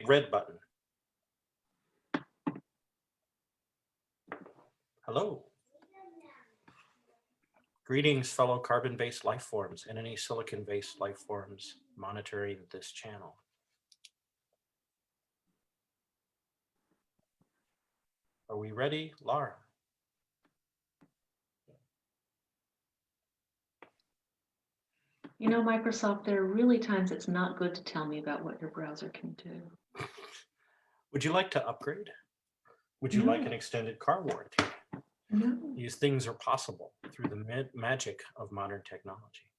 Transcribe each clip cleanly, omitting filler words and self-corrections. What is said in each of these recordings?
red button. Hello. Greetings, fellow carbon-based life forms and any silicon-based life forms monitoring this channel. Are we ready, Laura? You know, Microsoft, there are really times it's not good to tell me about what your browser can do. Would you like to upgrade? Would you like an extended car warranty? No. These things are possible through the magic of modern technology.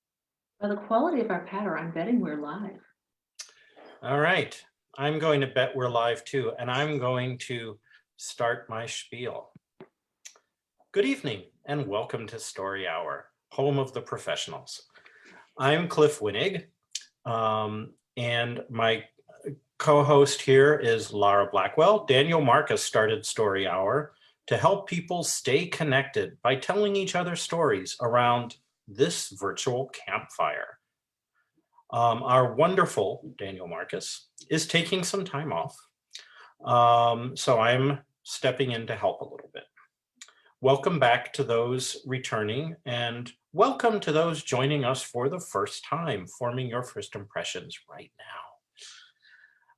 By the quality of our patter, I'm betting we're live. All right, I'm going to bet we're live too, and I'm going to start my spiel. Good evening and welcome to Story Hour, home of the professionals. I'm Cliff Winnig, and my co-host here is Laura Blackwell. Daniel Marcus started Story Hour to help people stay connected by telling each other stories around this virtual campfire. Our wonderful Daniel Marcus is taking some time off, so I'm stepping in to help a little bit. Welcome back to those returning, and welcome to those joining us for the first time, forming your first impressions right now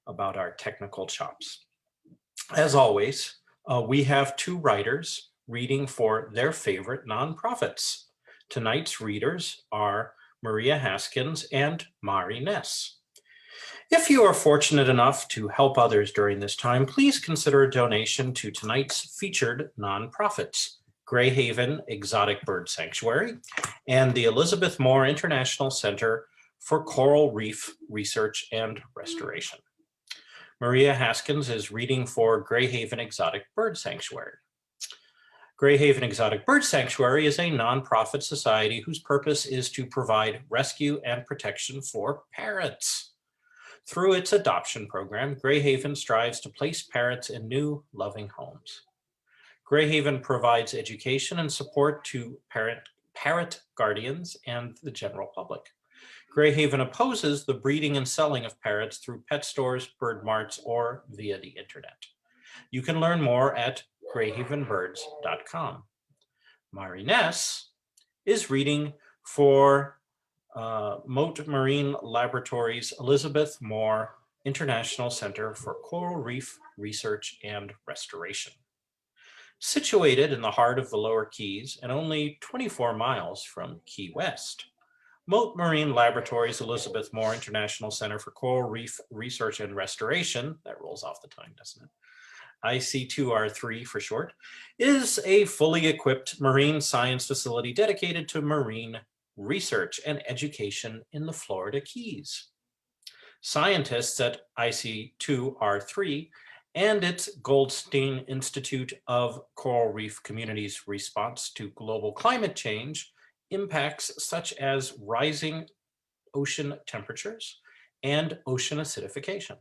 about our technical chops. As always, we have two writers reading for their favorite nonprofits. Tonight's readers are Maria Haskins and Mari Ness. If you are fortunate enough to help others during this time, please consider a donation to tonight's featured nonprofits, Greyhaven Exotic Bird Sanctuary and the Elizabeth Moore International Center for Coral Reef Research and Restoration. Maria Haskins is reading for Greyhaven Exotic Bird Sanctuary. Greyhaven Exotic Bird Sanctuary is a nonprofit society whose purpose is to provide rescue and protection for parrots. Through its adoption program, Greyhaven strives to place parrots in new, loving homes. Greyhaven provides education and support to parrot guardians and the general public. Greyhaven opposes the breeding and selling of parrots through pet stores, bird marts, or via the internet. You can learn more at greyhavenbirds.com. Mari Ness is reading for Mote Marine Laboratories Elizabeth Moore International Center for Coral Reef Research and Restoration. Situated in the heart of the Lower Keys and only 24 miles from Key West, Mote Marine Laboratories Elizabeth Moore International Center for Coral Reef Research and Restoration, that rolls off the tongue, doesn't it? IC2R3 for short, is a fully equipped marine science facility dedicated to marine research and education in the Florida Keys. Scientists at IC2R3 and its Goldstein Institute of Coral Reef Communities' response to global climate change impacts such as rising ocean temperatures and ocean acidification,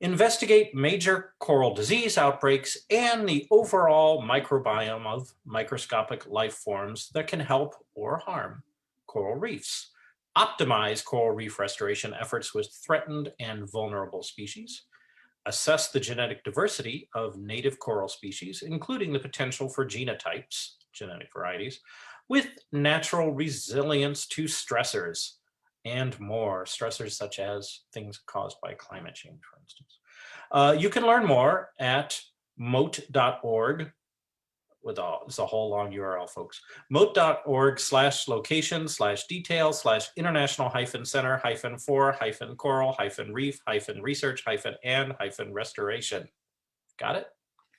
investigate major coral disease outbreaks and the overall microbiome of microscopic life forms that can help or harm coral reefs, optimize coral reef restoration efforts with threatened and vulnerable species, assess the genetic diversity of native coral species, including the potential for genotypes, genetic varieties, with natural resilience to stressors and more, stressors such as things caused by climate change, for instance. You can learn more at mote.org, it's a whole long URL, folks. mote.org/locations/international-center-for-coral-reef-research-and-research-and-restoration. Got it?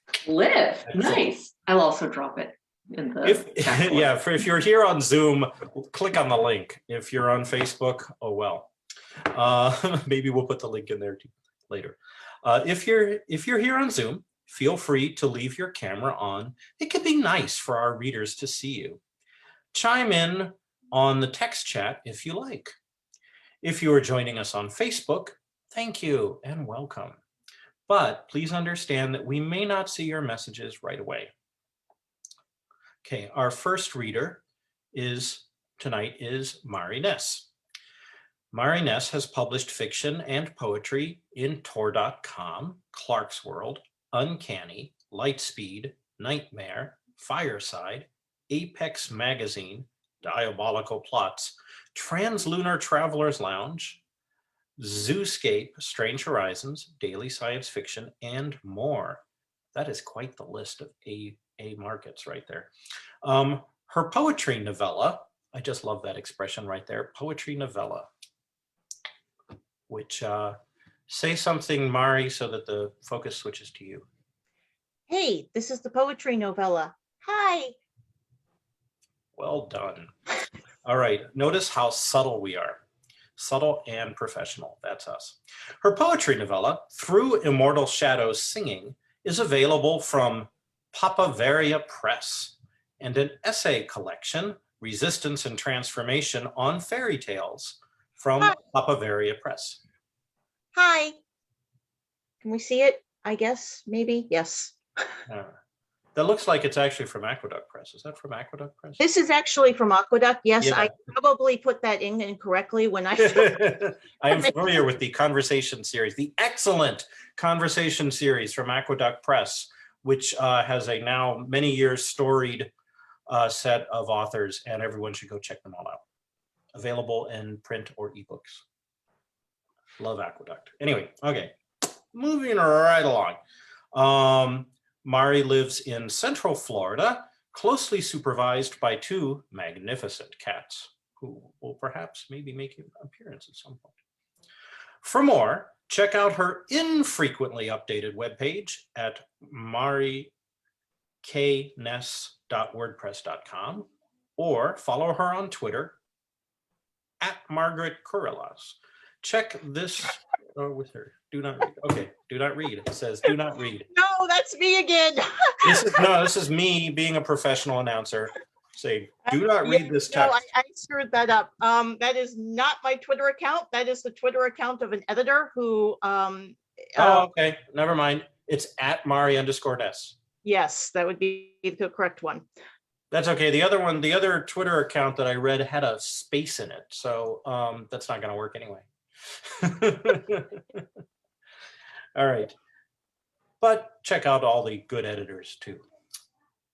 Cliff, nice. I'll also drop it in the yeah, if you're here on Zoom, click on the link. If you're on Facebook, oh well. Maybe we'll put the link in there too later. If you're here on Zoom, feel free to leave your camera on. It can be nice for our readers to see you. Chime in on the text chat if you like. If you are joining us on Facebook, thank you and welcome. But please understand that we may not see your messages right away. Okay, our first reader tonight is Mari Ness. Mari Ness has published fiction and poetry in Tor.com, Clark's World, Uncanny, Lightspeed, Nightmare, Fireside, Apex Magazine, Diabolical Plots, Translunar Traveler's Lounge, Zooscape, Strange Horizons, Daily Science Fiction, and more. That is quite the list of A markets right there. Her poetry novella, I just love that expression right there, poetry novella, which say something, Mari, so that the focus switches to you. Hey, this is the poetry novella. Hi. Well done. All right, notice how subtle we are. Subtle and professional, that's us. Her poetry novella, Through Immortal Shadows Singing, is available from Papavaria Press, and an essay collection, Resistance and Transformation on Fairy Tales, from Hi. Papavaria Press. Hi. Can we see it? I guess, maybe, yes. That looks like it's actually from Aqueduct Press. Is that from Aqueduct Press? This is actually from Aqueduct. Yes, Yeah. I probably put that in incorrectly when I. I am familiar with the conversation series, the excellent conversation series from Aqueduct Press, which has a now many years storied set of authors, and everyone should go check them all out. Available in print or ebooks. Love Aqueduct. Anyway, okay, moving right along. Mari lives in Central Florida, closely supervised by two magnificent cats, who will perhaps maybe make an appearance at some point. For more, check out her infrequently updated webpage at marikness.wordpress.com, or follow her on Twitter at Margaret Corellas. Check this with her. Do not read. Okay, do not read. It says do not read. No, that's me again. This is me being a professional announcer saying, do not read this text. No, I screwed that up. That is not my Twitter account. That is the Twitter account of an editor who. Oh, okay. Never mind. It's at Mari_Ness. Yes, that would be the correct one. That's okay. The other one, the other Twitter account that I read had a space in it. So that's not going to work anyway. All right. But check out all the good editors too.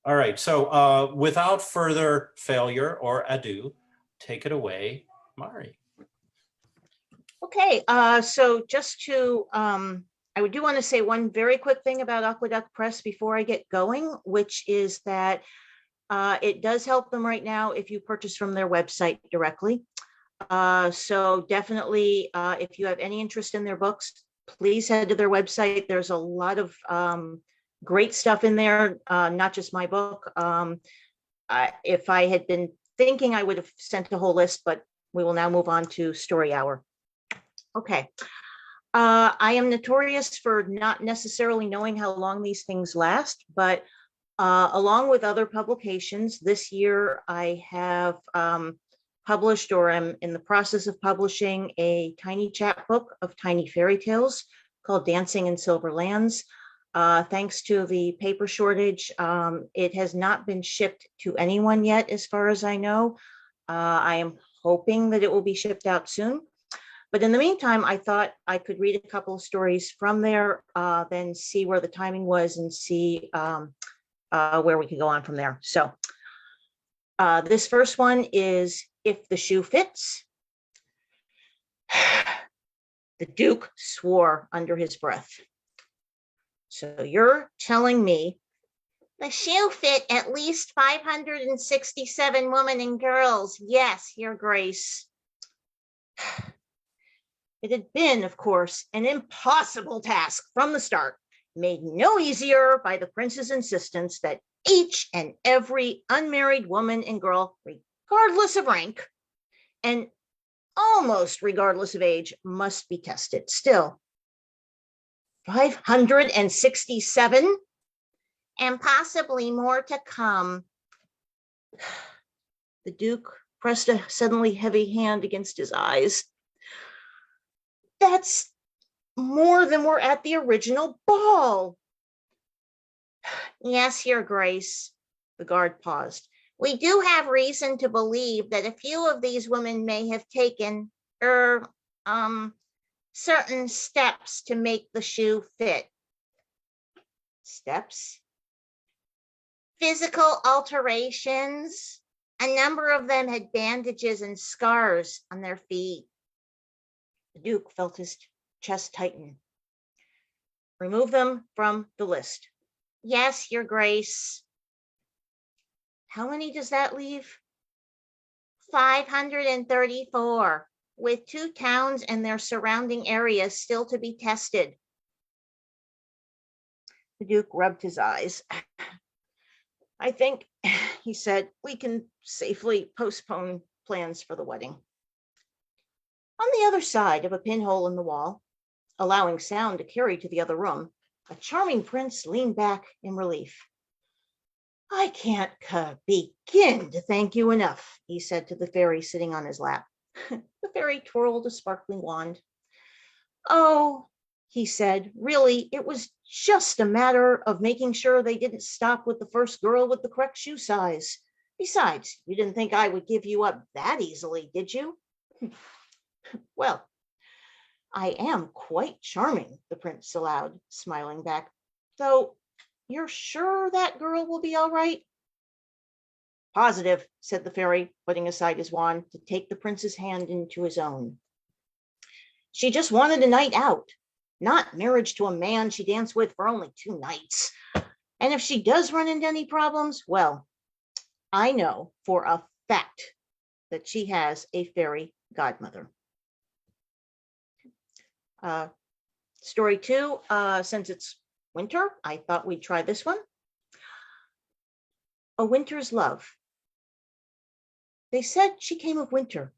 All right. So without further failure or ado, take it away, Mari. Okay. So just to, I do want to say one very quick thing about Aqueduct Press before I get going, which is that it does help them right now if you purchase from their website directly. So definitely, if you have any interest in their books, please head to their website. There's a lot of great stuff in there, not just my book. If I had been thinking, I would have sent a whole list, but we will now move on to Story Hour. Okay. I am notorious for not necessarily knowing how long these things last, but along with other publications, this year I have published, or I'm in the process of publishing, a tiny chapbook of tiny fairy tales called Dancing in Silver Lands. Thanks to the paper shortage, it has not been shipped to anyone yet, as far as I know. I am hoping that it will be shipped out soon. But in the meantime, I thought I could read a couple of stories from there, then see where the timing was and see where we can go on from there. So this first one is If the Shoe Fits. The Duke swore under his breath. So you're telling me the shoe fit at least 567 women and girls. Yes, Your Grace. It had been, of course, an impossible task from the start, made no easier by the prince's insistence that each and every unmarried woman and girl, regardless of rank and almost regardless of age, must be tested. Still, 567 and possibly more to come. The Duke pressed a suddenly heavy hand against his eyes. That's more than were at the original ball. Yes, Your Grace. The guard paused. We do have reason to believe that a few of these women may have taken er, certain steps to make the shoe fit. Steps? Physical alterations. A number of them had bandages and scars on their feet. The Duke felt his chest tighten. Remove them from the list. Yes, Your Grace. How many does that leave? 534, with 2 towns and their surrounding areas still to be tested. The Duke rubbed his eyes. I think, he said, we can safely postpone plans for the wedding. On the other side of a pinhole in the wall, allowing sound to carry to the other room, a charming prince leaned back in relief. I can't begin to thank you enough, he said to the fairy sitting on his lap. The fairy twirled a sparkling wand. Oh, he said, really, it was just a matter of making sure they didn't stop with the first girl with the correct shoe size. Besides, you didn't think I would give you up that easily, did you? Well, I am quite charming, the prince allowed, smiling back. Though, you're sure that girl will be all right? Positive, said the fairy, putting aside his wand to take the prince's hand into his own. She just wanted a night out, not marriage to a man she danced with for only 2 nights. And if she does run into any problems, well, I know for a fact that she has a fairy godmother. Story 2, since it's winter, I thought we'd try this one. A Winter's Love. They said she came of winter,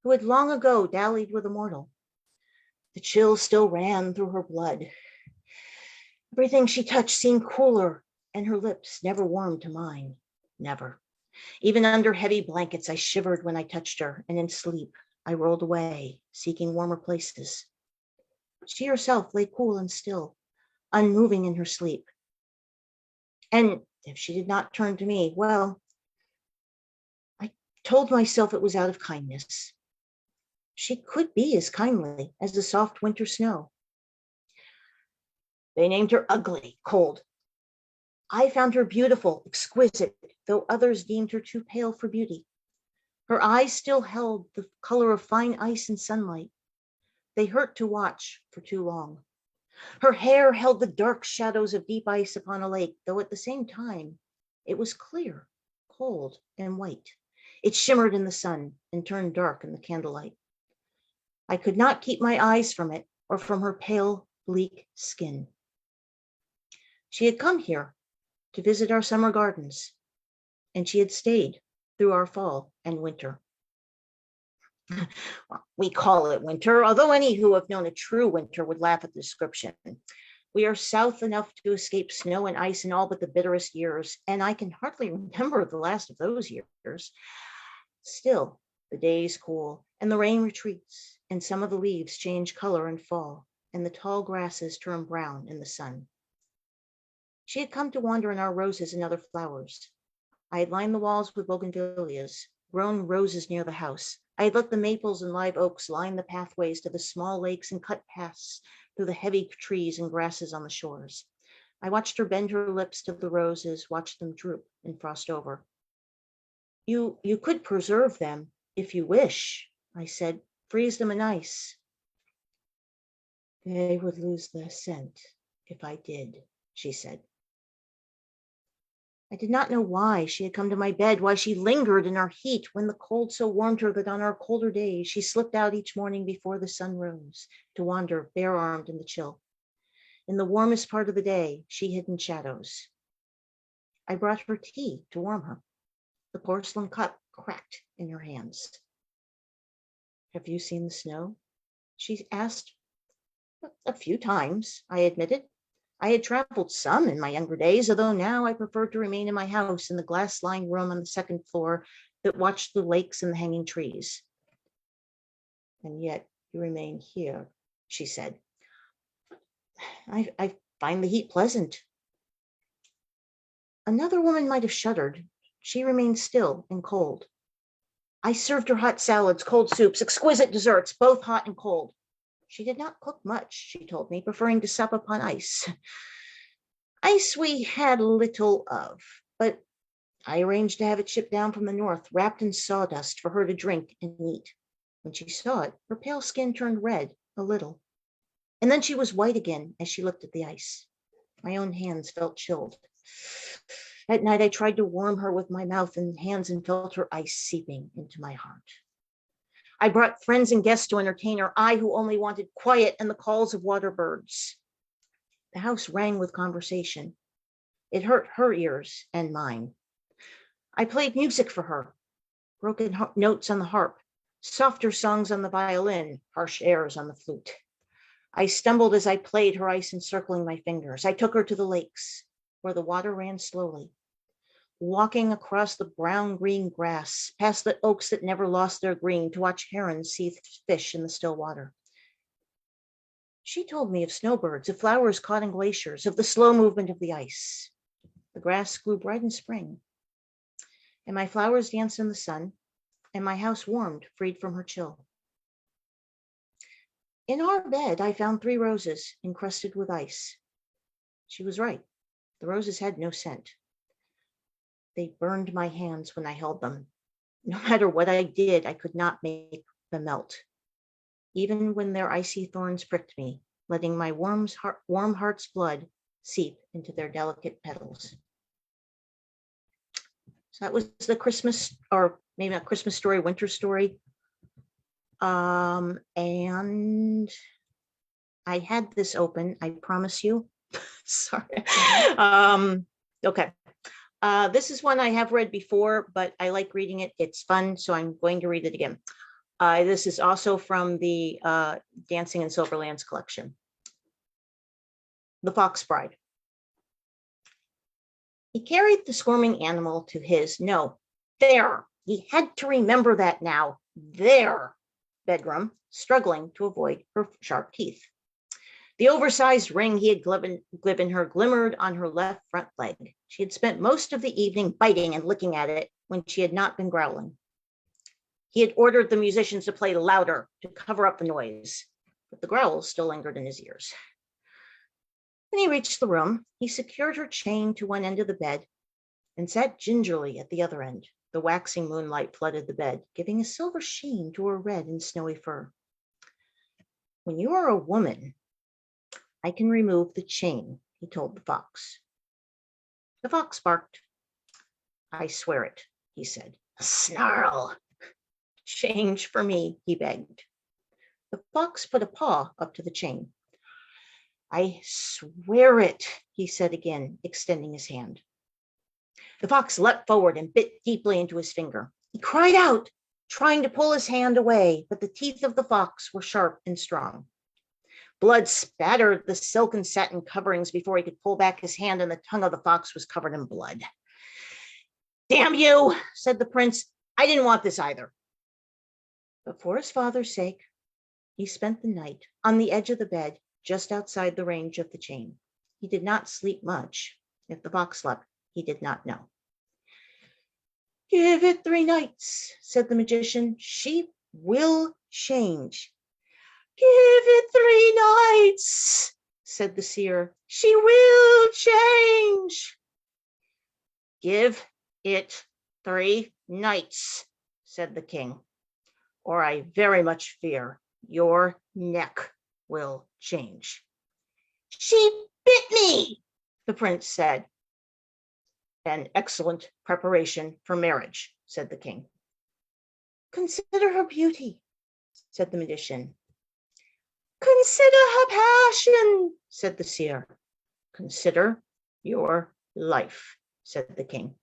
who had long ago dallied with a mortal. The chill still ran through her blood. Everything she touched seemed cooler, and her lips never warmed to mine. Never. Even under heavy blankets, I shivered when I touched her, and in sleep, I rolled away, seeking warmer places. She herself lay cool and still, unmoving in her sleep. And if she did not turn to me, well, I told myself it was out of kindness. She could be as kindly as the soft winter snow. They named her ugly, cold. I found her beautiful, exquisite, though others deemed her too pale for beauty. Her eyes still held the color of fine ice in sunlight. They hurt to watch for too long. Her hair held the dark shadows of deep ice upon a lake, though at the same time, it was clear, cold, and white. It shimmered in the sun and turned dark in the candlelight. I could not keep my eyes from it or from her pale, bleak skin. She had come here to visit our summer gardens, and she had stayed through our fall and winter. We call it winter, although any who have known a true winter would laugh at the description. We are south enough to escape snow and ice in all but the bitterest years, and I can hardly remember the last of those years. Still, the days cool, and the rain retreats, and some of the leaves change color and fall, and the tall grasses turn brown in the sun. She had come to wander in our roses and other flowers. I had lined the walls with bougainvilleas, grown roses near the house. I had let the maples and live oaks line the pathways to the small lakes and cut paths through the heavy trees and grasses on the shores. I watched her bend her lips to the roses, watched them droop and frost over. You could preserve them if you wish, I said. Freeze them in ice. They would lose their scent if I did, she said. I did not know why she had come to my bed, why she lingered in our heat when the cold so warmed her that on our colder days she slipped out each morning before the sun rose to wander bare-armed in the chill. In the warmest part of the day, she hid in shadows. I brought her tea to warm her. The porcelain cup cracked in her hands. Have you seen the snow? She asked. A few times, I admitted. I had traveled some in my younger days, although now I preferred to remain in my house in the glass-lined room on the 2nd floor that watched the lakes and the hanging trees. And yet you remain here, she said. I find the heat pleasant. Another woman might have shuddered. She remained still and cold. I served her hot salads, cold soups, exquisite desserts, both hot and cold. She did not cook much, she told me, preferring to sup upon ice. Ice we had little of, but I arranged to have it shipped down from the north, wrapped in sawdust for her to drink and eat. When she saw it, her pale skin turned red a little, and then she was white again as she looked at the ice. My own hands felt chilled. At night, I tried to warm her with my mouth and hands and felt her ice seeping into my heart. I brought friends and guests to entertain her, I who only wanted quiet and the calls of water birds. The house rang with conversation. It hurt her ears and mine. I played music for her, broken notes on the harp, softer songs on the violin, harsh airs on the flute. I stumbled as I played, her ice encircling my fingers. I took her to the lakes, where the water ran slowly, walking across the brown-green grass, past the oaks that never lost their green, to watch herons see fish in the still water. She told me of snowbirds, of flowers caught in glaciers, of the slow movement of the ice. The grass grew bright in spring, and my flowers danced in the sun, and my house warmed, freed from her chill. In our bed, I found 3 roses encrusted with ice. She was right. The roses had no scent. They burned my hands when I held them. No matter what I did, I could not make them melt, even when their icy thorns pricked me, letting my warm heart's blood seep into their delicate petals. So that was the Christmas, or maybe not Christmas story, winter story. And I had this open, I promise you. Sorry. Okay. This is one I have read before, but I like reading it. It's fun, so I'm going to read it again. This is also from the Dancing in Silverlands collection. The Fox Bride. He carried the squirming animal to his, no, there, he had to remember that now, there, bedroom, struggling to avoid her sharp teeth. The oversized ring he had given her glimmered on her left front leg. She had spent most of the evening biting and licking at it when she had not been growling. He had ordered the musicians to play louder to cover up the noise, but the growls still lingered in his ears. When he reached the room, he secured her chain to one end of the bed and sat gingerly at the other end. The waxing moonlight flooded the bed, giving a silver sheen to her red and snowy fur. When you are a woman, I can remove the chain, he told the fox. The fox barked. I swear it, he said. A snarl. Change for me, he begged. The fox put a paw up to the chain. I swear it, he said again, extending his hand. The fox leapt forward and bit deeply into his finger. He cried out, trying to pull his hand away, but the teeth of the fox were sharp and strong. Blood spattered the silk and satin coverings before he could pull back his hand, and the tongue of the fox was covered in blood. Damn you, said the prince. I didn't want this either. But for his father's sake, he spent the night on the edge of the bed, just outside the range of the chain. He did not sleep much. If the fox slept, he did not know. Give it 3 nights, said the magician. She will change. Give it 3 nights, said the seer. She will change. Give it 3 nights, said the king, or I very much fear your neck will change. She bit me, the prince said. An excellent preparation for marriage, said the king. Consider her beauty, said the magician. Consider her passion, said the seer. Consider your life, said the king.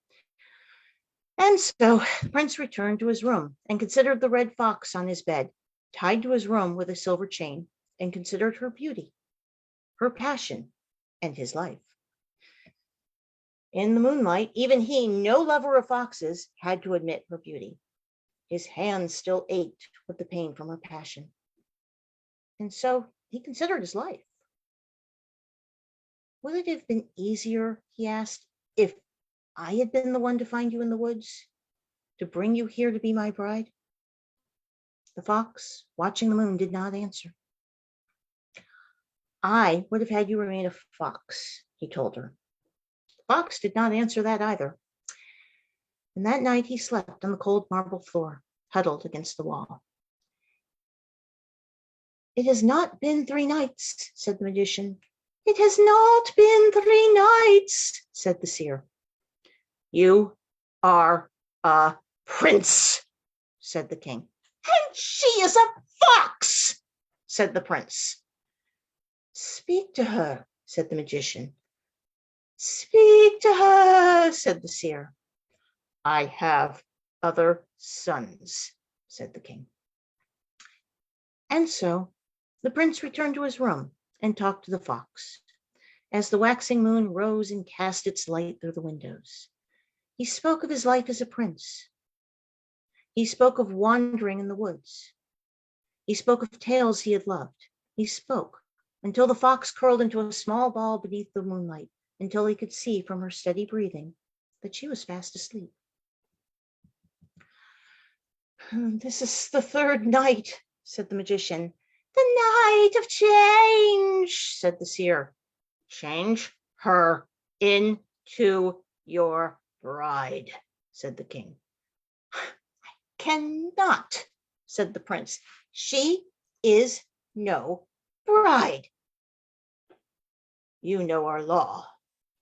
And so the prince returned to his room and considered the red fox on his bed, tied to his room with a silver chain, and considered her beauty, her passion, and his life. In the moonlight, even he, no lover of foxes, had to admit her beauty. His hands still ached with the pain from her passion. And so he considered his life. Would it have been easier, he asked, if I had been the one to find you in the woods, to bring you here to be my bride? The fox, watching the moon, did not answer. I would have had you remain a fox, he told her. The fox did not answer that either. And that night he slept on the cold marble floor, huddled against the wall. It has not been 3 nights, said the magician. It has not been 3 nights, said the seer. You are a prince, said the king. And she is a fox, said the prince. Speak to her, said the magician. Speak to her, said the seer. I have other sons, said the king. And so the prince returned to his room and talked to the fox. As the waxing moon rose and cast its light through the windows, he spoke of his life as a prince. He spoke of wandering in the woods. He spoke of tales he had loved. He spoke until the fox curled into a small ball beneath the moonlight, until he could see from her steady breathing that she was fast asleep. This is the 3rd night, said the magician. The night of change, said the seer. Change her into your bride, said the king. Cannot, said the prince. She is no bride. You know our law,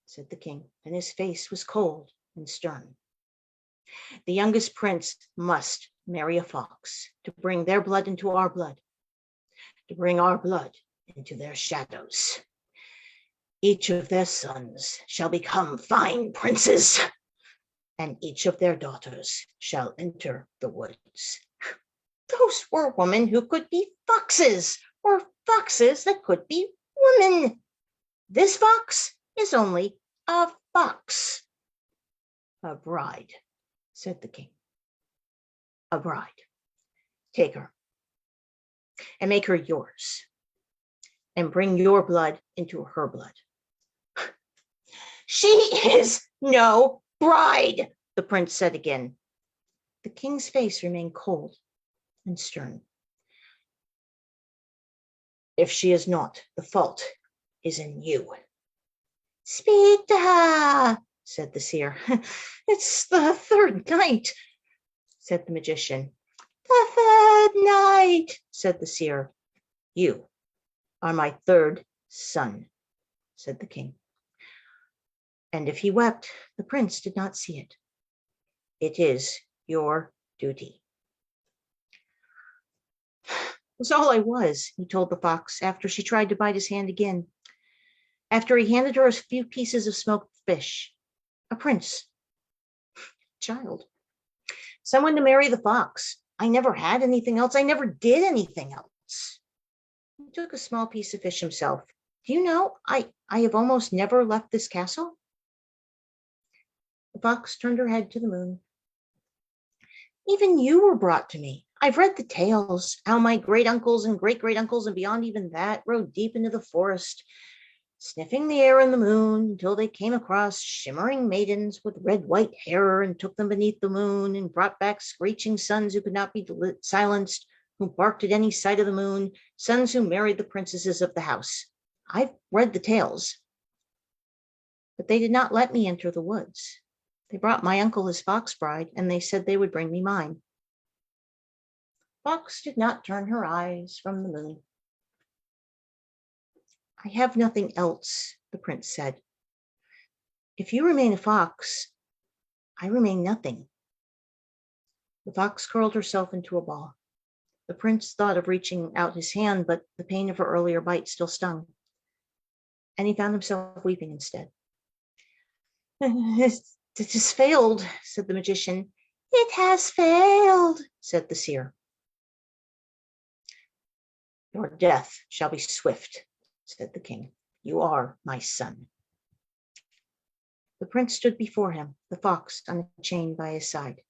said the king, and his face was cold and stern. The youngest prince must marry a fox to bring their blood into our blood, to bring our blood into their shadows. Each of their sons shall become fine princes, and each of their daughters shall enter the woods. Those were women who could be foxes, or foxes that could be women. This fox is only a fox. A bride, said the king. A bride. Take her and make her yours, and bring your blood into her blood. She is no bride, the prince said again. The king's face remained cold and stern. If she is not, the fault is in you. Speak to her, said the seer. It's the 3rd night, said the magician. The 3rd night, said the seer. You are my 3rd son, said the king. And if he wept, the prince did not see it. It is your duty. It was all I was, he told the fox after she tried to bite his hand again. After he handed her a few pieces of smoked fish. A prince. Child. Someone to marry the fox. I never had anything else. I never did anything else. He took a small piece of fish himself. Do you know, I have almost never left this castle? The fox turned her head to the moon. Even you were brought to me. I've read the tales, how my great-uncles and great-great-uncles and beyond even that rode deep into the forest, sniffing the air and the moon until they came across shimmering maidens with red-white hair and took them beneath the moon and brought back screeching sons who could not be silenced, who barked at any sight of the moon, sons who married the princesses of the house. I've read the tales, but they did not let me enter the woods. They brought my uncle his fox bride, and they said they would bring me mine. Fox did not turn her eyes from the moon. I have nothing else, the prince said. If you remain a fox, I remain nothing. The fox curled herself into a ball. The prince thought of reaching out his hand, but the pain of her earlier bite still stung, and he found himself weeping instead. It has failed, said the magician. It has failed, said the seer. Your death shall be swift, said the king. You are my son. The prince stood before him, the fox on a chain by his side.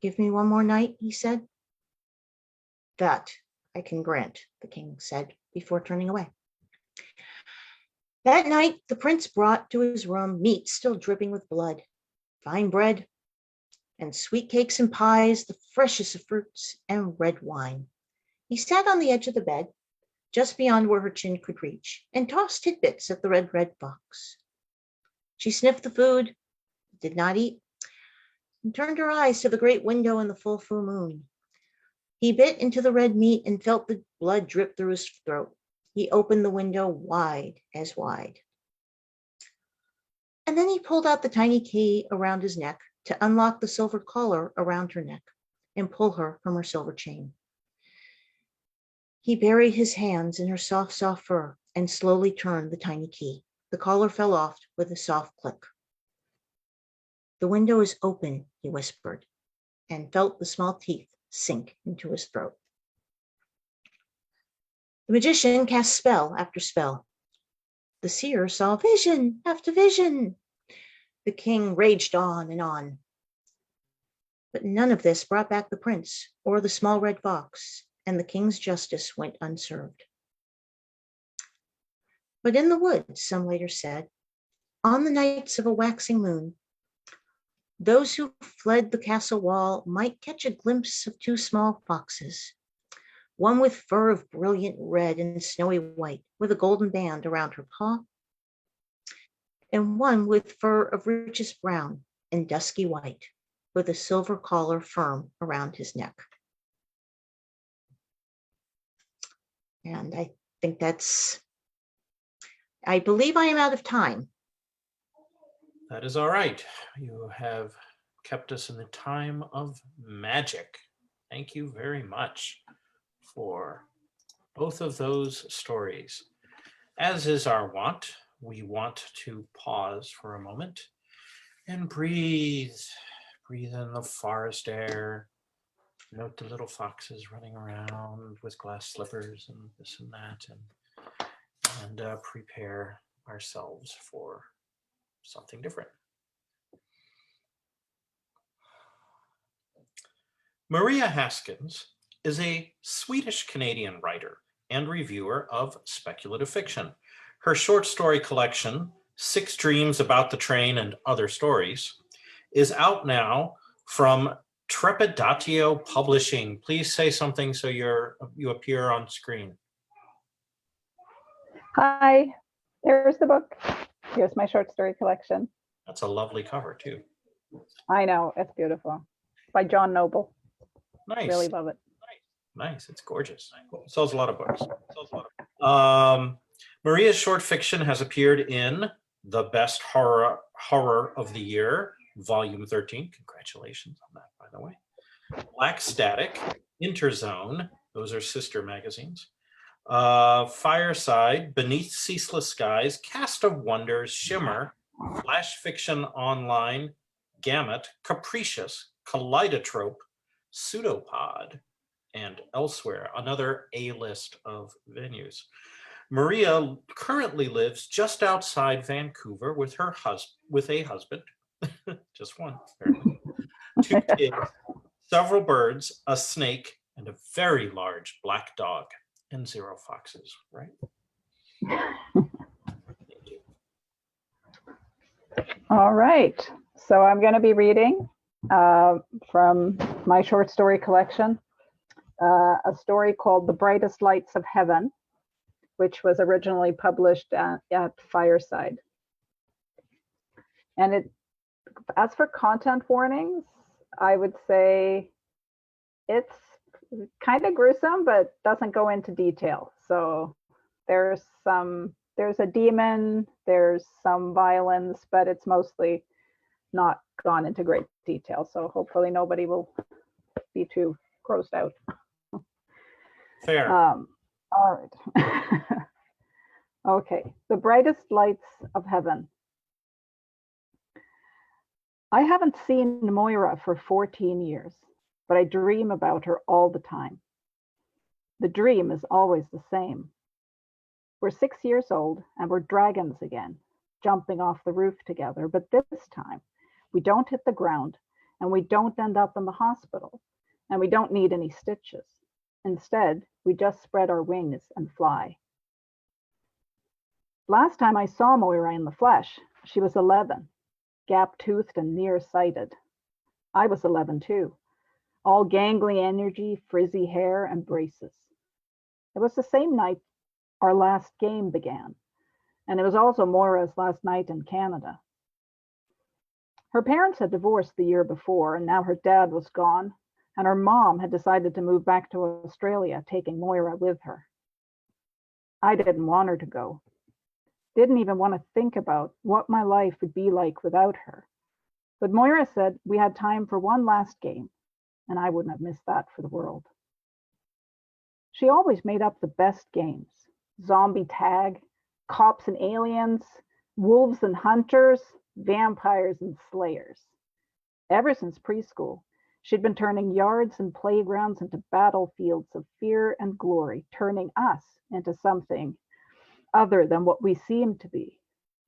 Give me one more night, he said. That I can grant, the king said before turning away. That night, the prince brought to his room meat still dripping with blood, fine bread, and sweet cakes and pies, the freshest of fruits, and red wine. He sat on the edge of the bed, just beyond where her chin could reach, and tossed tidbits at the red fox. She sniffed the food, did not eat, and turned her eyes to the great window in the full moon. He bit into the red meat and felt the blood drip through his throat. He opened the window wide as wide. And then he pulled out the tiny key around his neck to unlock the silver collar around her neck and pull her from her silver chain. He buried his hands in her soft fur and slowly turned the tiny key. The collar fell off with a soft click. "The window is open," he whispered, and felt the small teeth sink into his throat. The magician cast spell after spell. The seer saw vision after vision. The king raged on and on. But none of this brought back the prince or the small red fox, and the king's justice went unserved. But in the woods, some later said, on the nights of a waxing moon, those who fled the castle wall might catch a glimpse of two small foxes, one with fur of brilliant red and snowy white, with a golden band around her paw, and one with fur of richest brown and dusky white, with a silver collar firm around his neck. And I think I believe I am out of time. That is all right. You have kept us in the time of magic. Thank you very much for both of those stories. As is our wont, we want to pause for a moment and breathe. Breathe in the forest air. Note the little foxes running around with glass slippers and this and that, and prepare ourselves for something different. Maria Haskins is a Swedish-Canadian writer and reviewer of speculative fiction. Her short story collection, Six Dreams About the Train and Other Stories, is out now from Trepidatio Publishing. Please say something so you appear on screen. Hi, there's the book. Here's my short story collection. That's a lovely cover too. I know, it's beautiful. By John Noble. Nice. Really love it. Nice, it's gorgeous. Sells a lot of books. Maria's short fiction has appeared in The Best Horror of the Year, Volume 13. Congratulations on that, by the way. Black Static, Interzone, those are sister magazines. Fireside, Beneath Ceaseless Skies, Cast of Wonders, Shimmer, Flash Fiction Online, Gamut, Capricious, Kaleidotrope, Pseudopod, and Elsewhere, another A-list of venues. Maria currently lives just outside Vancouver with a husband, just one, apparently, 2 kids, several birds, a snake, and a very large black dog, and 0 foxes, right? Thank you. All right, so I'm going to be reading from my short story collection, a story called The Brightest Lights of Heaven, which was originally published at Fireside. And as for content warnings, I would say it's kind of gruesome, but doesn't go into detail. So there's a demon, there's some violence, but it's mostly not gone into great detail. So hopefully nobody will be too grossed out. Fair. All right. Okay, The Brightest Lights of Heaven. I haven't seen Moira for 14 years, but I dream about her all the time. The dream is always the same. We're 6 years old and we're dragons again, jumping off the roof together, but this time we don't hit the ground and we don't end up in the hospital and we don't need any stitches. Instead, we just spread our wings and fly. Last time I saw Moira in the flesh, she was 11, gap-toothed and nearsighted. I was 11 too, all gangly energy, frizzy hair, and braces. It was the same night our last game began, and it was also Moira's last night in Canada. Her parents had divorced the year before, and now her dad was gone, and her mom had decided to move back to Australia, taking Moira with her. I didn't want her to go. Didn't even want to think about what my life would be like without her. But Moira said we had time for one last game, and I wouldn't have missed that for the world. She always made up the best games. Zombie tag, cops and aliens, wolves and hunters, vampires and slayers. Ever since preschool, she'd been turning yards and playgrounds into battlefields of fear and glory, turning us into something other than what we seemed to be: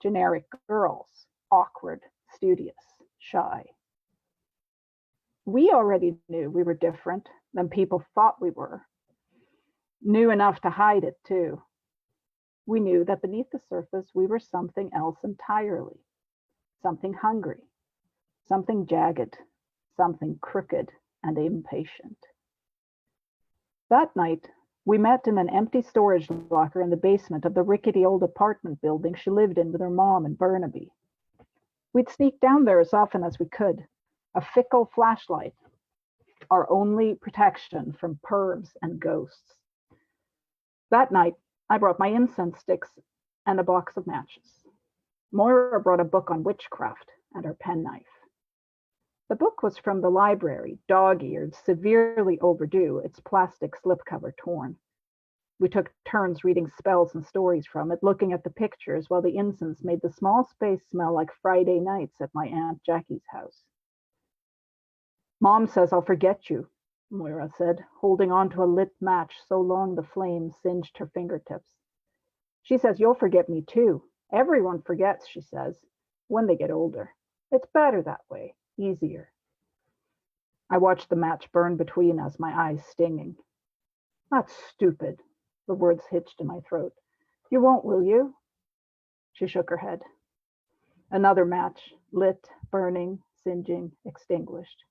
generic girls, awkward, studious, shy. We already knew we were different than people thought we were. Knew enough to hide it too. We knew that beneath the surface we were something else entirely. Something hungry, something jagged, something crooked and impatient. That night, we met in an empty storage locker in the basement of the rickety old apartment building she lived in with her mom in Burnaby. We'd sneak down there as often as we could, a fickle flashlight, our only protection from pervs and ghosts. That night, I brought my incense sticks and a box of matches. Moira brought a book on witchcraft and her penknife. The book was from the library, dog-eared, severely overdue, its plastic slipcover torn. We took turns reading spells and stories from it, looking at the pictures while the incense made the small space smell like Friday nights at my Aunt Jackie's house. Mom says I'll forget you, Moira said, holding on to a lit match so long the flame singed her fingertips. She says you'll forget me too. Everyone forgets, she says, when they get older. It's better that way, easier. I watched the match burn between us, my eyes stinging. That's stupid, the words hitched in my throat. You won't, will you? She shook her head. Another match, lit, burning, singeing, extinguished.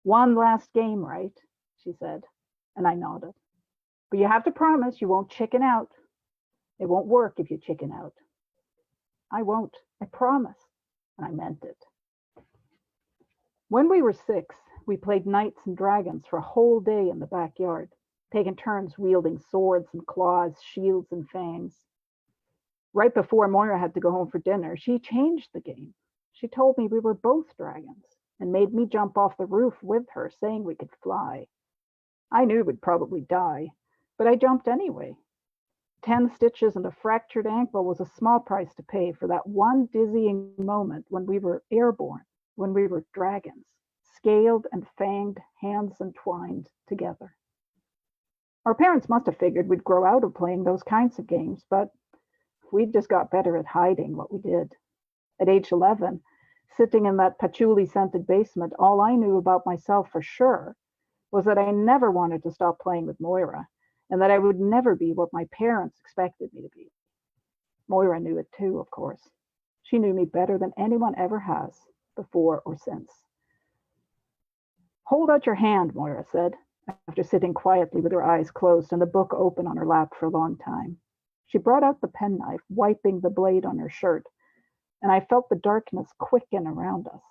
One last game, right? She said, and I nodded. But you have to promise you won't chicken out. It won't work if you chicken out. I won't, I promise, and I meant it. When we were 6, we played knights and dragons for a whole day in the backyard, taking turns wielding swords and claws, shields and fangs. Right before Moira had to go home for dinner, she changed the game. She told me we were both dragons and made me jump off the roof with her, saying we could fly. I knew we'd probably die, but I jumped anyway. 10 stitches and a fractured ankle was a small price to pay for that one dizzying moment when we were airborne, when we were dragons, scaled and fanged, hands entwined together. Our parents must have figured we'd grow out of playing those kinds of games, but we just got better at hiding what we did. At age 11, sitting in that patchouli-scented basement, all I knew about myself for sure was that I never wanted to stop playing with Moira, and that I would never be what my parents expected me to be. Moira knew it too, of course. She knew me better than anyone ever has, before or since. Hold out your hand, Moira said, after sitting quietly with her eyes closed and the book open on her lap for a long time. She brought out the penknife, wiping the blade on her shirt, and I felt the darkness quicken around us,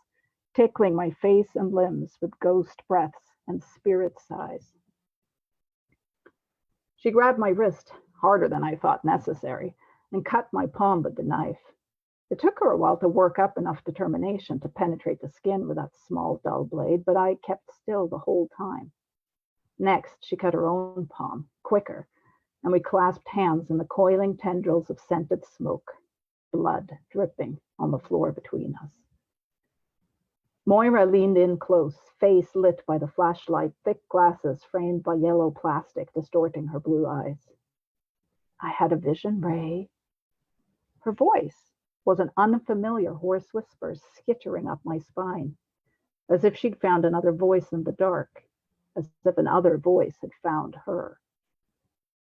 tickling my face and limbs with ghost breaths and spirit sighs. She grabbed my wrist, harder than I thought necessary, and cut my palm with the knife. It took her a while to work up enough determination to penetrate the skin with that small, dull blade, but I kept still the whole time. Next, she cut her own palm, quicker, and we clasped hands in the coiling tendrils of scented smoke, blood dripping on the floor between us. Moira leaned in close, face lit by the flashlight, thick glasses framed by yellow plastic distorting her blue eyes. I had a vision, Ray. Her voice was an unfamiliar hoarse whisper skittering up my spine, as if she'd found another voice in the dark, as if another voice had found her.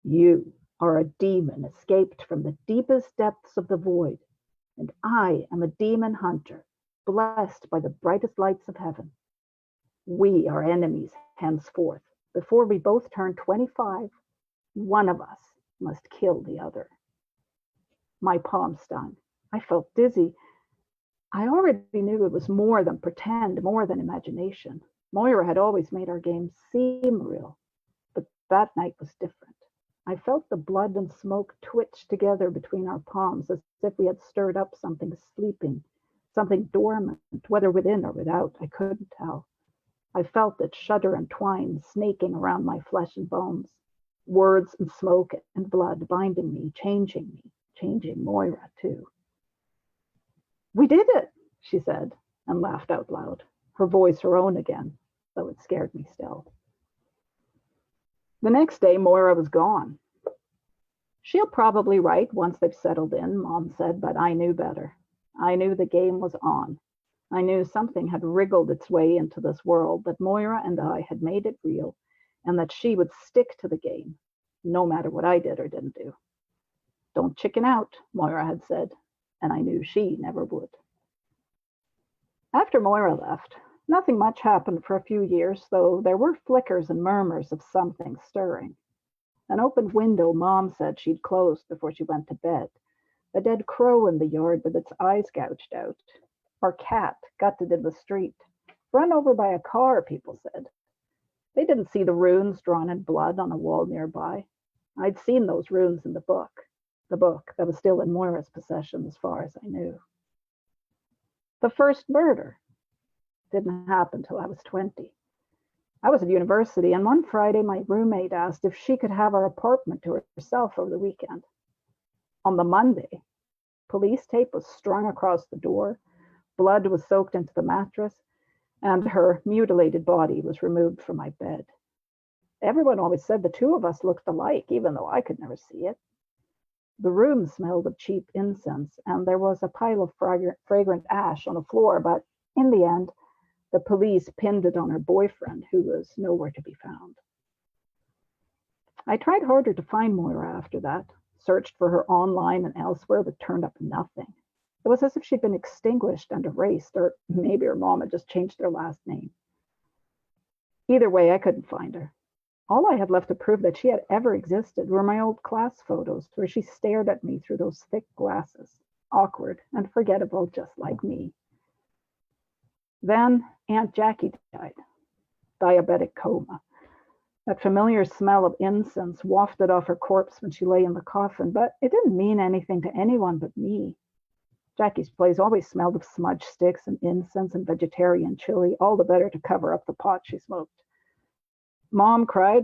You are a demon escaped from the deepest depths of the void, and I am a demon hunter blessed by the brightest lights of heaven. We are enemies henceforth. Before we both turn 25, one of us must kill the other. My palm stung. I felt dizzy. I already knew it was more than pretend, more than imagination. Moira had always made our games seem real, but that night was different. I felt the blood and smoke twitch together between our palms as if we had stirred up something sleeping, something dormant, whether within or without, I couldn't tell. I felt it shudder and twine snaking around my flesh and bones, words and smoke and blood binding me, changing Moira too. We did it, she said, and laughed out loud, her voice her own again, though it scared me still. The next day, Moira was gone. She'll probably write once they've settled in, Mom said, but I knew better. I knew the game was on. I knew something had wriggled its way into this world, that Moira and I had made it real, and that she would stick to the game, no matter what I did or didn't do. Don't chicken out, Moira had said, and I knew she never would. After Moira left, nothing much happened for a few years, though there were flickers and murmurs of something stirring. An opened window Mom said she'd closed before she went to bed. A dead crow in the yard with its eyes gouged out. Our cat, gutted in the street. Run over by a car, people said. They didn't see the runes drawn in blood on a wall nearby. I'd seen those runes in the book that was still in Moira's possession as far as I knew. The first murder didn't happen till I was 20. I was at university, and one Friday my roommate asked if she could have our apartment to herself over the weekend. On the Monday, police tape was strung across the door, blood was soaked into the mattress, and her mutilated body was removed from my bed. Everyone always said the two of us looked alike, even though I could never see it. The room smelled of cheap incense, and there was a pile of fragrant ash on the floor, but in the end, the police pinned it on her boyfriend, who was nowhere to be found. I tried harder to find Moira after that, searched for her online and elsewhere, but turned up nothing. It was as if she'd been extinguished and erased, or maybe her mom had just changed her last name. Either way, I couldn't find her. All I had left to prove that she had ever existed were my old class photos, where she stared at me through those thick glasses, awkward and forgettable, just like me. Then Aunt Jackie died, diabetic coma. That familiar smell of incense wafted off her corpse when she lay in the coffin, but it didn't mean anything to anyone but me. Jackie's place always smelled of smudge sticks and incense and vegetarian chili, all the better to cover up the pot she smoked. Mom cried,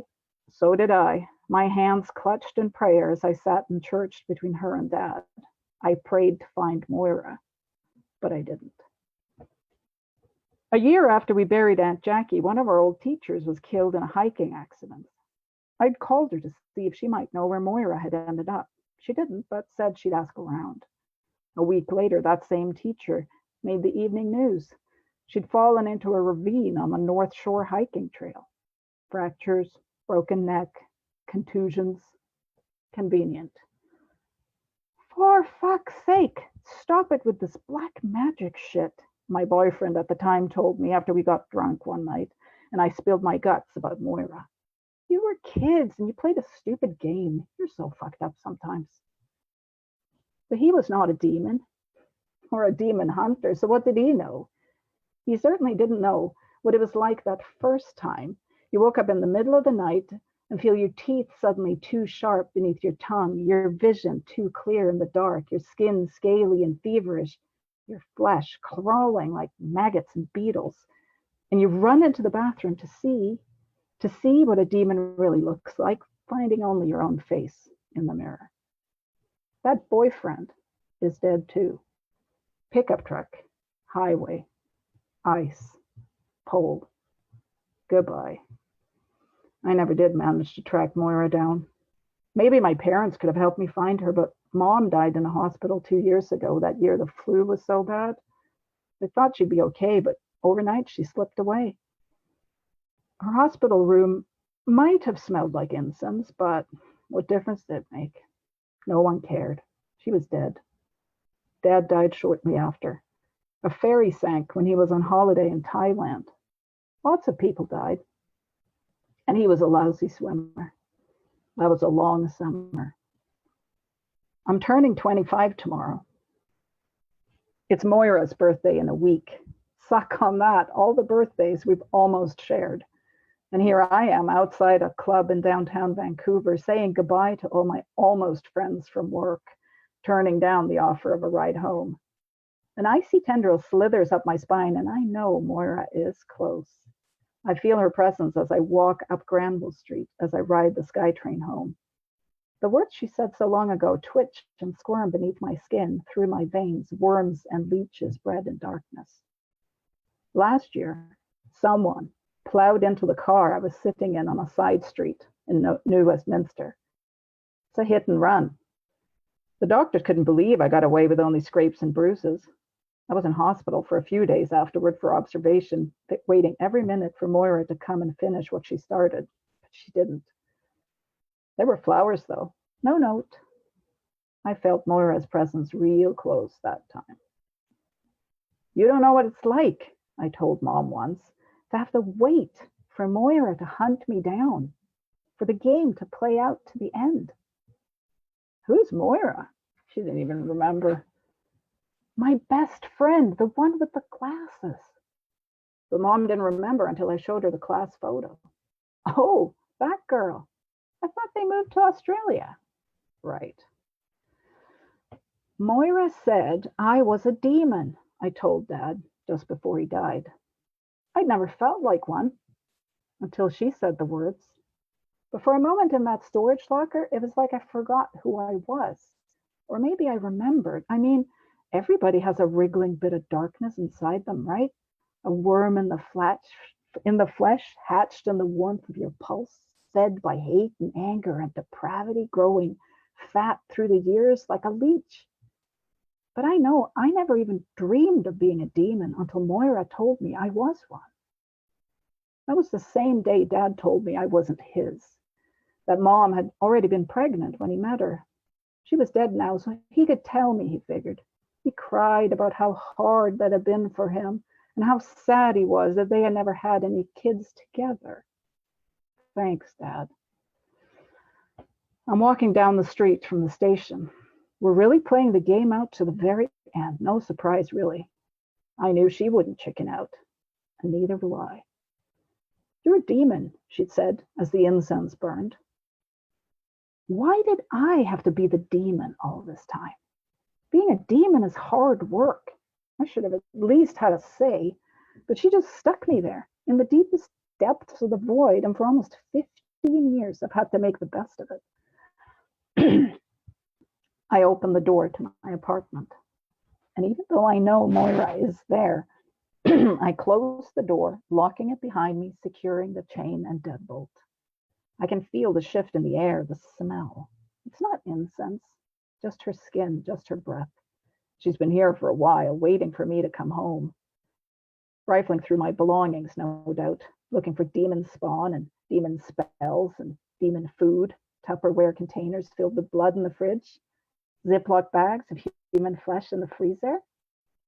so did I. My hands clutched in prayer as I sat in church between her and Dad. I prayed to find Moira, but I didn't. A year after we buried Aunt Jackie, one of our old teachers was killed in a hiking accident. I'd called her to see if she might know where Moira had ended up. She didn't, but said she'd ask around. A week later, that same teacher made the evening news. She'd fallen into a ravine on the North Shore hiking trail. Fractures, broken neck, contusions. Convenient. For fuck's sake, stop it with this black magic shit, my boyfriend at the time told me after we got drunk one night and I spilled my guts about Moira. You were kids and you played a stupid game. You're so fucked up sometimes. But he was not a demon or a demon hunter, so what did he know? He certainly didn't know what it was like that first time you woke up in the middle of the night and feel your teeth suddenly too sharp beneath your tongue, your vision too clear in the dark, your skin scaly and feverish, your flesh crawling like maggots and beetles, and you run into the bathroom to see what a demon really looks like, finding only your own face in the mirror. That boyfriend is dead too. Pickup truck, highway, ice, pole, goodbye. I never did manage to track Moira down. Maybe my parents could have helped me find her, but Mom died in a hospital 2 years ago, that year the flu was so bad. They thought she'd be okay, but overnight she slipped away. Her hospital room might have smelled like incense, but what difference did it make? No one cared. She was dead. Dad died shortly after. A ferry sank when he was on holiday in Thailand. Lots of people died. And he was a lousy swimmer. That was a long summer. I'm turning 25 tomorrow. It's Moira's birthday in a week. Suck on that, all the birthdays we've almost shared. And here I am outside a club in downtown Vancouver saying goodbye to all my almost friends from work, turning down the offer of a ride home. An icy tendril slithers up my spine and I know Moira is close. I feel her presence as I walk up Granville Street as I ride the SkyTrain home. The words she said so long ago twitch and squirm beneath my skin, through my veins, worms and leeches bred in darkness. Last year, someone plowed into the car I was sitting in on a side street in New Westminster. It's a hit and run. The doctors couldn't believe I got away with only scrapes and bruises. I was in hospital for a few days afterward for observation, waiting every minute for Moira to come and finish what she started, but she didn't. There were flowers, though. No note. I felt Moira's presence real close that time. You don't know what it's like, I told Mom once, to have to wait for Moira to hunt me down, for the game to play out to the end. Who's Moira? She didn't even remember. My best friend, the one with the glasses. But Mom didn't remember until I showed her the class photo. Oh, that girl. I thought they moved to Australia. Right. Moira said I was a demon, I told Dad just before he died. I'd never felt like one until she said the words. But for a moment in that storage locker, it was like I forgot who I was. Or maybe I remembered. I mean, everybody has a wriggling bit of darkness inside them, right? A worm in the flesh, hatched in the warmth of your pulse, fed by hate and anger and depravity, growing fat through the years like a leech. But I know I never even dreamed of being a demon until Moira told me I was one. That was the same day Dad told me I wasn't his, that Mom had already been pregnant when he met her. She was dead now, so he could tell me, he figured. He cried about how hard that had been for him and how sad he was that they had never had any kids together. Thanks, Dad. I'm walking down the street from the station. We're really playing the game out to the very end. No surprise, really. I knew she wouldn't chicken out, and neither will I. You're a demon, she'd said as the incense burned. Why did I have to be the demon all this time? Being a demon is hard work. I should have at least had a say, but she just stuck me there in the deepest depths of the void, and for almost 15 years I've had to make the best of it. I opened the door to my apartment, and even though I know Moira is there, I closed the door, locking it behind me, securing the chain and deadbolt. I can feel the shift in the air, the smell. It's not incense, just her skin, just her breath. She's been here for a while, waiting for me to come home. Rifling through my belongings, no doubt, looking for demon spawn and demon spells and demon food, Tupperware containers filled with blood in the fridge, Ziploc bags of human flesh in the freezer.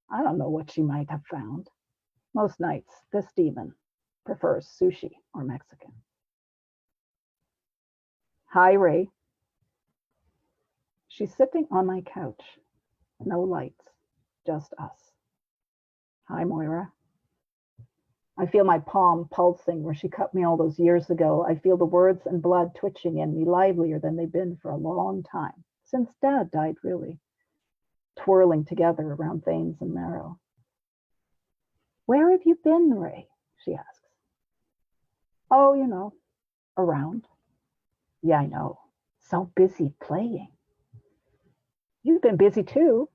I don't know what she might have found. Most nights, this demon prefers sushi or Mexican. Hi, Ray. She's sitting on my couch. No lights, just us. Hi, Moira. I feel my palm pulsing where she cut me all those years ago. I feel the words and blood twitching in me, livelier than they've been for a long time, since Dad died, really, twirling together around veins and marrow. Where have you been, Ray? She asks. Oh, you know, around. Yeah, I know. So busy playing. You've been busy too.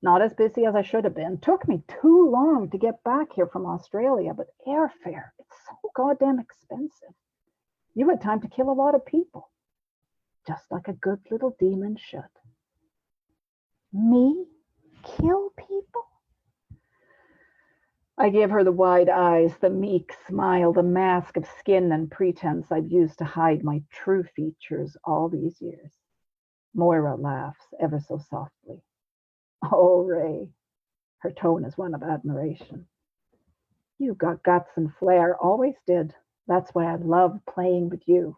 Not as busy as I should have been. Took me too long to get back here from Australia, but airfare, it's so goddamn expensive. You had time to kill a lot of people, just like a good little demon should. Me? Kill people? I give her the wide eyes, the meek smile, the mask of skin and pretense I've used to hide my true features all these years. Moira laughs ever so softly. Oh, Ray, Her tone is one of admiration. You've got guts and flair, always did. That's why I love playing with you.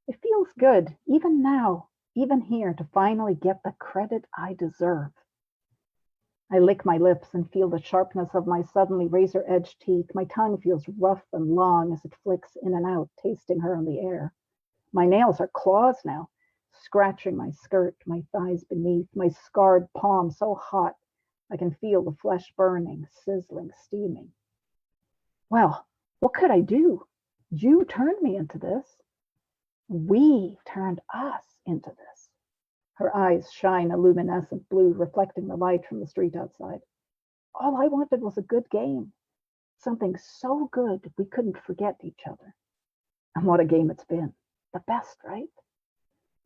It feels good, even now, even here, to finally get the credit I deserve. I lick my lips and feel the sharpness of my suddenly razor-edged teeth. My tongue feels rough and long as it flicks in and out, tasting her in the air. My nails are claws now, scratching my skirt, my thighs beneath, my scarred palm so hot I can feel the flesh burning, sizzling, steaming. Well, what could I do? You turned me into this. We turned us into this. Her eyes shine a luminescent blue, reflecting the light from the street outside. All I wanted was a good game. Something so good we couldn't forget each other. And what a game it's been. The best, right?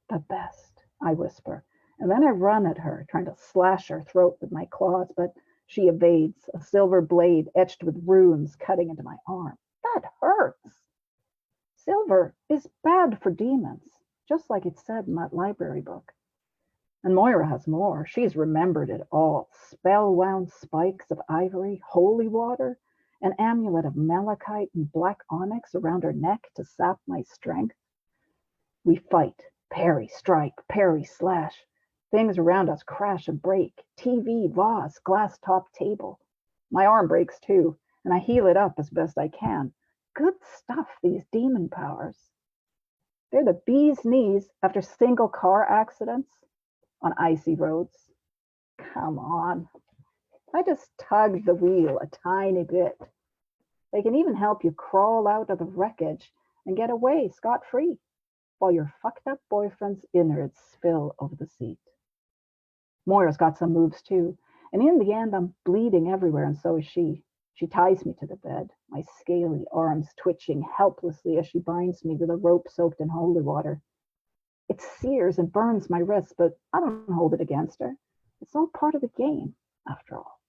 The best, I whisper. And then I run at her, trying to slash her throat with my claws, but she evades, a silver blade etched with runes cutting into my arm. That hurts. Silver is bad for demons, just like it said in that library book. And Moira has more. She's remembered it all. Spell-wound spikes of ivory, holy water, an amulet of malachite and black onyx around her neck to sap my strength. We fight, parry, strike, parry, slash. Things around us crash and break. TV, vase, glass-top table. My arm breaks too, and I heal it up as best I can. Good stuff, these demon powers. They're the bee's knees after single car accidents on icy roads. Come on. I just tugged the wheel a tiny bit. They can even help you crawl out of the wreckage and get away scot-free while your fucked up boyfriend's innards spill over the seat. Moira's got some moves too, and in the end I'm bleeding everywhere, and so is she. She ties me to the bed, my scaly arms twitching helplessly as she binds me with a rope soaked in holy water. It sears and burns my wrists, but I don't hold it against her. It's all part of the game, after all.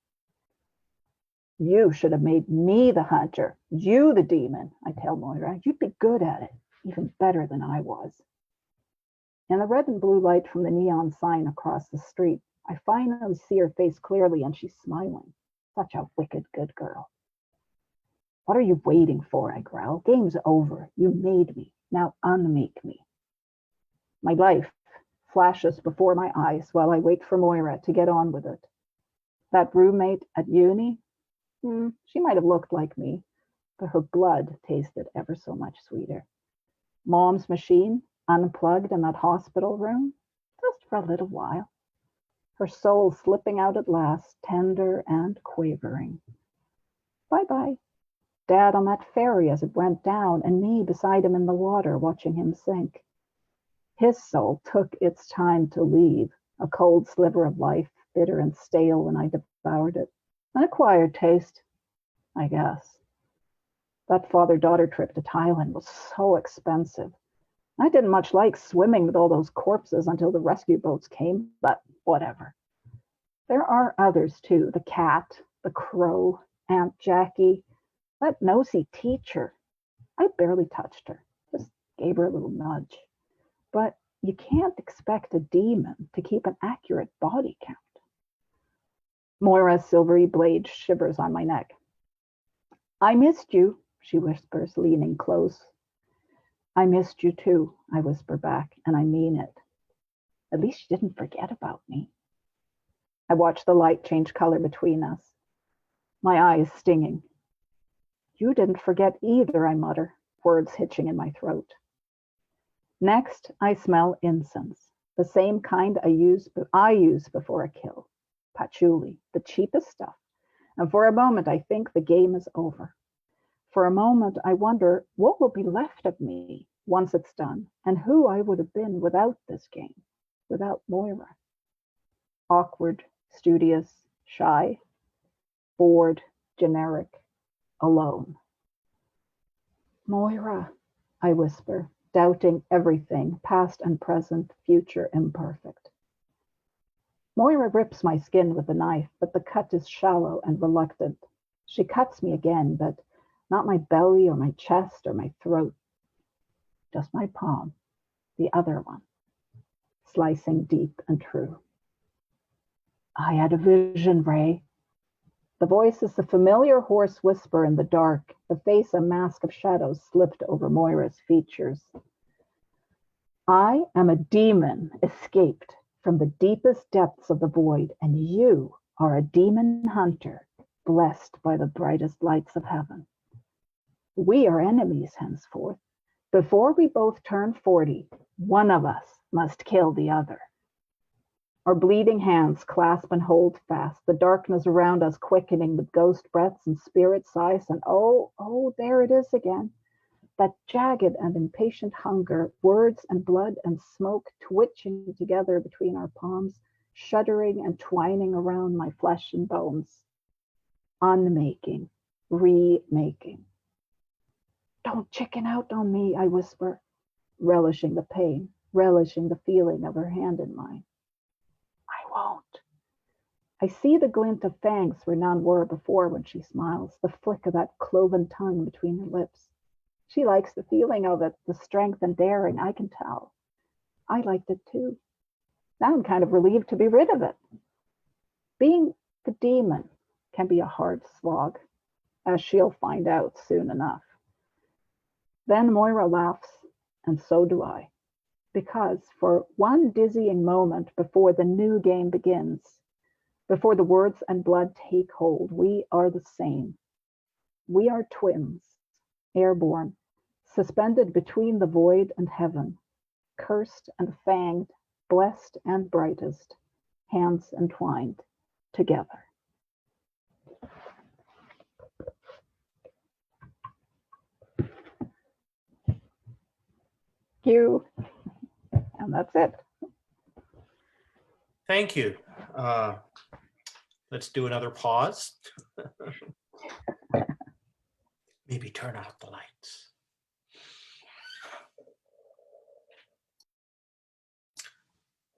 You should have made me the hunter, you the demon, I tell Moira. You'd be good at it, even better than I was. In the red and blue light from the neon sign across the street, I finally see her face clearly, and she's smiling. Such a wicked good girl. What are you waiting for? I growl. Game's over. You made me. Now unmake me. My life flashes before my eyes while I wait for Moira to get on with it. That roommate at uni, she might have looked like me, but her blood tasted ever so much sweeter. Mom's machine, unplugged in that hospital room, just for a little while. Her soul slipping out at last, tender and quavering. Bye-bye. Dad on that ferry as it went down, and me beside him in the water, watching him sink. His soul took its time to leave, a cold sliver of life, bitter and stale when I devoured it. An acquired taste, I guess. That father-daughter trip to Thailand was so expensive. I didn't much like swimming with all those corpses until the rescue boats came, but whatever. There are others too, the cat, the crow, Aunt Jackie, that nosy teacher. I barely touched her, just gave her a little nudge. But you can't expect a demon to keep an accurate body count. Moira's silvery blade shivers on my neck. I missed you, she whispers, leaning close. I missed you too, I whisper back, and I mean it. At least she didn't forget about me. I watch the light change color between us, my eyes stinging. You didn't forget either, I mutter, words hitching in my throat. Next, I smell incense, the same kind I use before a kill. Patchouli, the cheapest stuff. And for a moment, I think the game is over. For a moment, I wonder what will be left of me once it's done, and who I would have been without this game, without Moira. Awkward, studious, shy, bored, generic, alone. Moira, I whisper, doubting everything, past and present, future imperfect. Moira rips my skin with a knife, but the cut is shallow and reluctant. She cuts me again, but not my belly or my chest or my throat. Just my palm, the other one, slicing deep and true. I had a vision, Ray, The voice is the familiar hoarse whisper in the dark, the face a mask of shadows slipped over Moira's features. I am a demon escaped from the deepest depths of the void, and you are a demon hunter blessed by the brightest lights of heaven. We are enemies henceforth. Before we both turn 40, one of us must kill the other. Our bleeding hands clasp and hold fast, the darkness around us quickening with ghost breaths and spirit sighs, and oh, there it is again. That jagged and impatient hunger, words and blood and smoke twitching together between our palms, shuddering and twining around my flesh and bones. Unmaking, remaking. Don't chicken out on me, I whisper, relishing the pain, relishing the feeling of her hand in mine. I won't. I see the glint of fangs where none were before when she smiles, the flick of that cloven tongue between her lips. She likes the feeling of it, the strength and daring, I can tell. I liked it too. Now I'm kind of relieved to be rid of it. Being the demon can be a hard slog, as she'll find out soon enough. Then Moira laughs, and so do I, because for one dizzying moment before the new game begins, before the words and blood take hold, we are the same. We are twins, airborne, suspended between the void and heaven, cursed and fanged, blessed and brightest, hands entwined together. You, and that's it. Thank you. Let's do another pause. Maybe turn out the lights.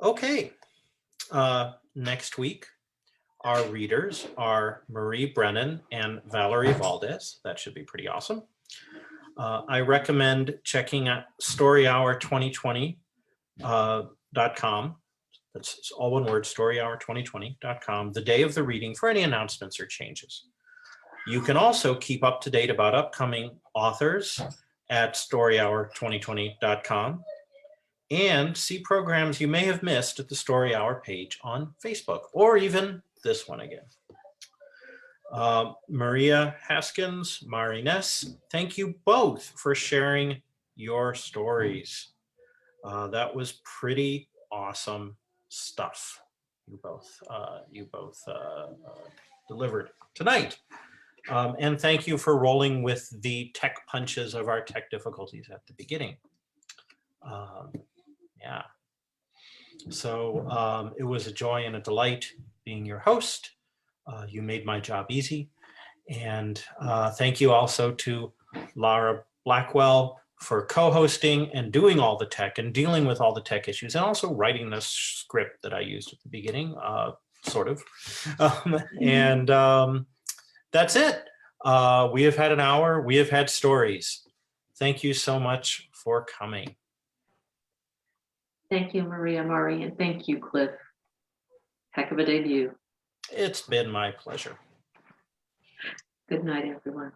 Okay. Next week, our readers are Marie Brennan and Valerie Valdez. That should be pretty awesome. I recommend checking out storyhour2020.com. That's all one word, storyhour2020.com, the day of the reading for any announcements or changes. You can also keep up to date about upcoming authors at storyhour2020.com and see programs you may have missed at the Story Hour page on Facebook, or even this one again. Maria Haskins, Mari Ness, thank you both for sharing your stories. That was pretty awesome stuff. You both delivered tonight. And thank you for rolling with the tech punches of our tech difficulties at the beginning. Yeah. So it was a joy and a delight being your host. You made my job easy. And thank you also to Lara Blackwell for co-hosting and doing all the tech and dealing with all the tech issues, and also writing this script that I used at the beginning, sort of. That's it. We have had an hour. We have had stories. Thank you so much for coming. Thank you, Maria, Mari, and thank you, Cliff. Heck of a debut. It's been my pleasure. Good night, everyone.